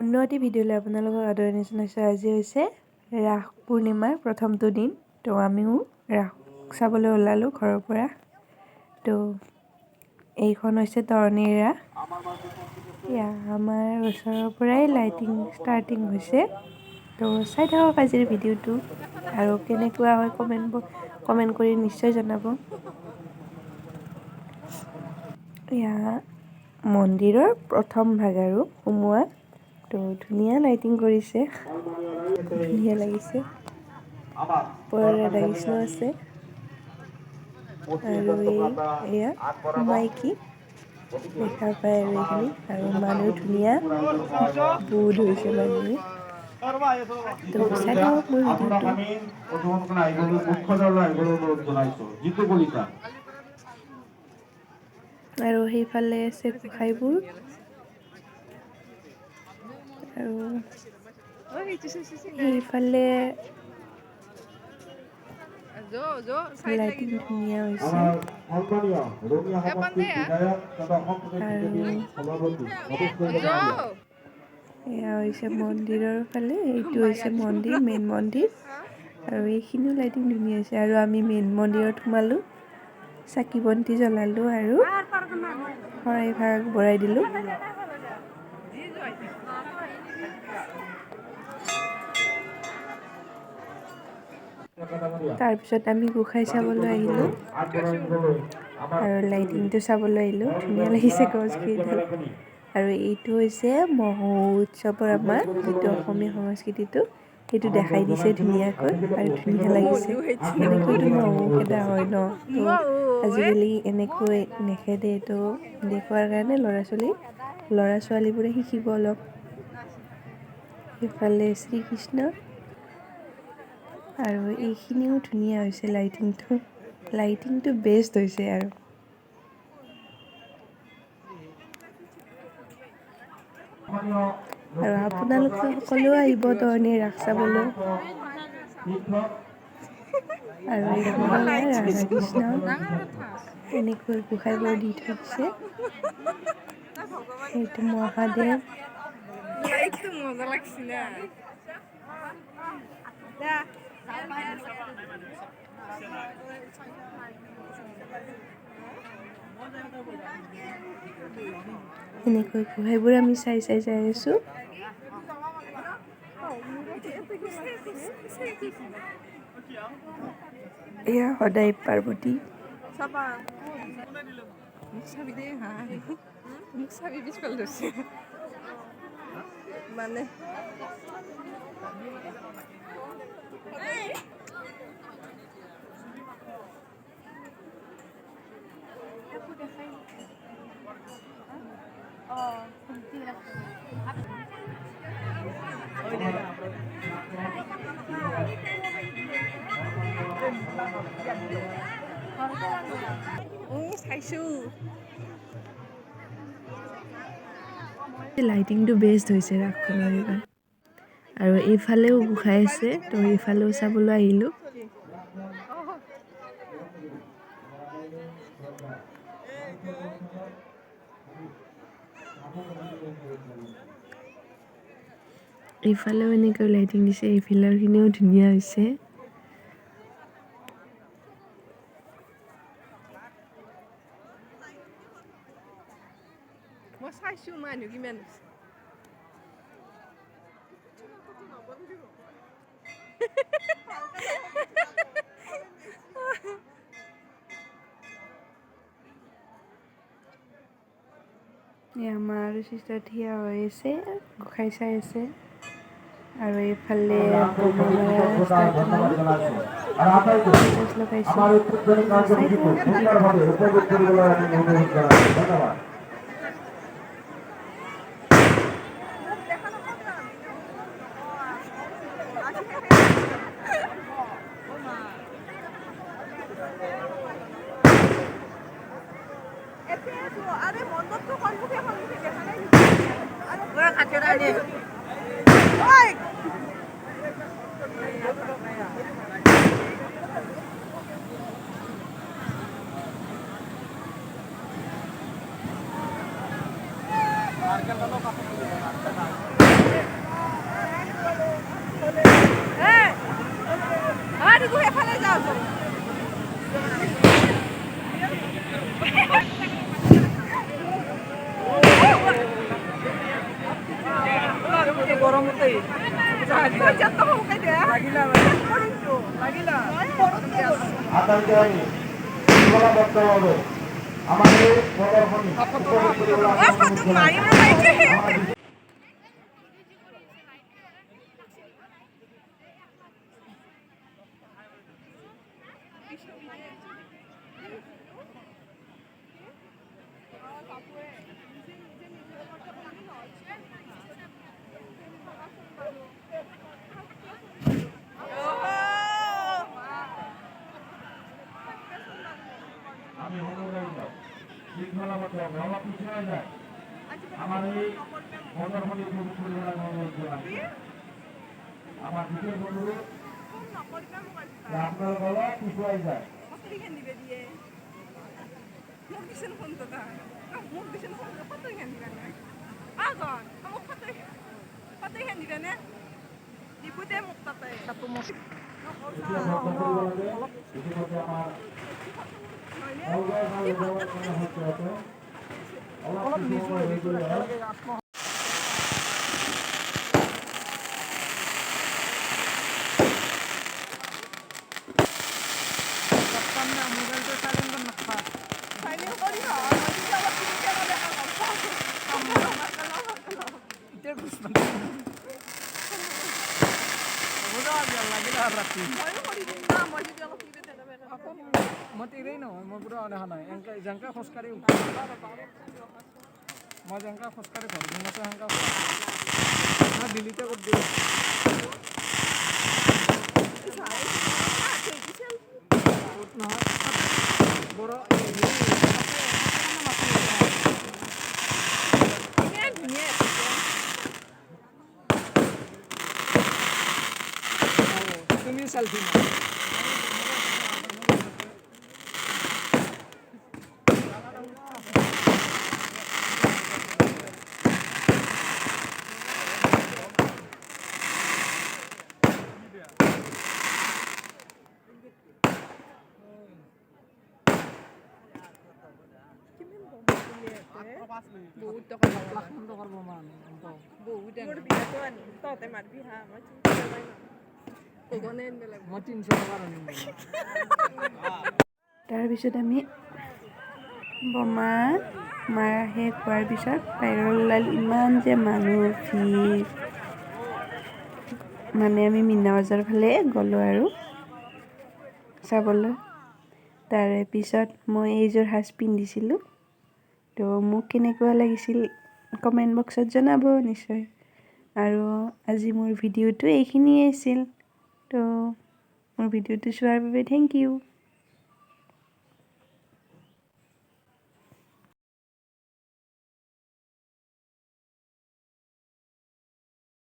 অন্য এটি ভিডিঅ'লৈ আপোনালোকক আদৰণি জনাইছোঁ। আজি হৈছে ৰাস পূৰ্ণিমাৰ প্ৰথমটো দিন। তো আমিও ৰাস চাবলৈ ওলালোঁ ঘৰৰ পৰা। তো এইখন হৈছে তৰণীৰ ৰাস। আমাৰ ওচৰৰ পৰাই লাইটিং ষ্টাৰ্টিং হৈছে। তো চাই থাকক আজিৰ ভিডিঅ'টো আৰু কেনেকুৱা হয় কমেণ্ট কৰি নিশ্চয় জনাব। মন্দিৰৰ প্ৰথম ভাগ আৰু সোমোৱা। তো ধুনীয়া লাইটিং কৰিছে, ধুনীয়া লাগিছে। ওপৰত ৰাধাকৃষ্ণ আছে আৰু এয়া মাইকী দেখা পায় আৰু এইখিনি আৰু মানুহ ধুনীয়া বহুত হৈছে মানুহ। তো চাই থাকক মোৰ ভিডিঅ'টো। আৰু সেইফালে আছে গোসাঁইবোৰ আৰু সেইফালে লাইটিং ধুনীয়া হৈছে। এয়া হৈছে মন্দিৰৰ ফালে, এইটো হৈছে মন্দিৰ, মেইন মন্দিৰ। আৰু এইখিনিও লাইটিং ধুনীয়া হৈছে। আৰু আমি মেইন মন্দিৰত সোমালোঁ, চাকি বন্তি জ্বলালোঁ আৰু শৰাই ভাগ বঢ়াই দিলোঁ। তাৰপিছত আমি গোসাঁই চাবলৈ আহিলোঁ আৰু লাইটিংটো চাবলৈ আহিলোঁ। ধুনীয়া লাগিছে গছকেইডাল। আৰু এইটো হৈছে মহোৎসৱৰ আমাৰ যিটো অসমীয়া সংস্কৃতিটো সেইটো দেখাই দিছে ধুনীয়াকৈ আৰু ধুনীয়া লাগিছে। এনেকৈতো মহো খেদা হয় ন, তো আজিকালি এনেকৈ নেখেদে। তো দেখুৱাৰ কাৰণে ল'ৰা ছোৱালীবোৰে শিকিব অলপ। সেইফালে শ্ৰীকৃষ্ণ আৰু এইখিনিও ধুনীয়া হৈছে। লাইটিংটো বেষ্ট হৈছে। আৰু আপোনালোকে সকলোৱে আহিব তৰণীৰ ৰাস চাবলৈ। আৰু এইখিনি ৰাধাকৃষ্ণ এনেকৈ গোসাঁইবোৰ দি থৈ দিছে। সেইটো মহাদেৱ। মজা লাগছিল এনেকৈ গোসাঁইবোৰ আমি চাই যাই আছোঁ। এয়া সদায় পাৰ্বতী। মানে লাইটিংটো বেষ্ট হৈছে ৰাসখনৰ এইবাৰ। আৰু এইফালেও গোসাঁই আছে, তো এইফালেও চাবলৈ আহিলোঁ। এইফালেও এনেকৈ লাইটিং দিছে, এইফালৰ খিনিও ধুনীয়া হৈছে। মই চাইছোঁ মানুহ কিমান আমাৰ আৰু চিষ্টাৰ থিয় হৈ আছে, গোসাঁই চাই আছে। আৰু এইফালে আমাৰ এই মন্দিৰ আমাৰ দ্বিতীয় বন্ধু আপনাৰ গলা পিছুয়াই যায় অলপ নিচু মতিৰেই নহয় মই পুৰা দেখা নাই জেংকা খোজকাঢ়ি মই জেংকা খোজকাঢ়ি ঘৰ দিনতে সেংকা মই দিল্লীতে কৰি দিওঁ নহয় বৰ তুমি সেলফি বহুত টকা টকাৰ প্ৰমাণ বহুত মোৰ বিয়াটো আনি তহঁতে মাৰবি হা মই মই 300 টকাৰ আনিম তাৰপিছত আমি বোমা মাৰা শেষ হোৱাৰ পিছত বাহিৰলৈ ওলাল ইমান যে মানুহ ভিৰ মানে আমি মিনা বজাৰ ফালে গ'লোঁ আৰু চাবলৈ তাৰে পিছত মই এইযোৰ সাজ পিন্ধিছিলোঁ তো মোক কেনেকুৱা লাগিছিল কমেণ্ট বক্সত জনাব নিশ্চয় আৰু আজি মোৰ ভিডিঅ'টো এইখিনিয়ে আছিল তো মোৰ ভিডিঅ'টো চোৱাৰ বাবে থেংক ইউ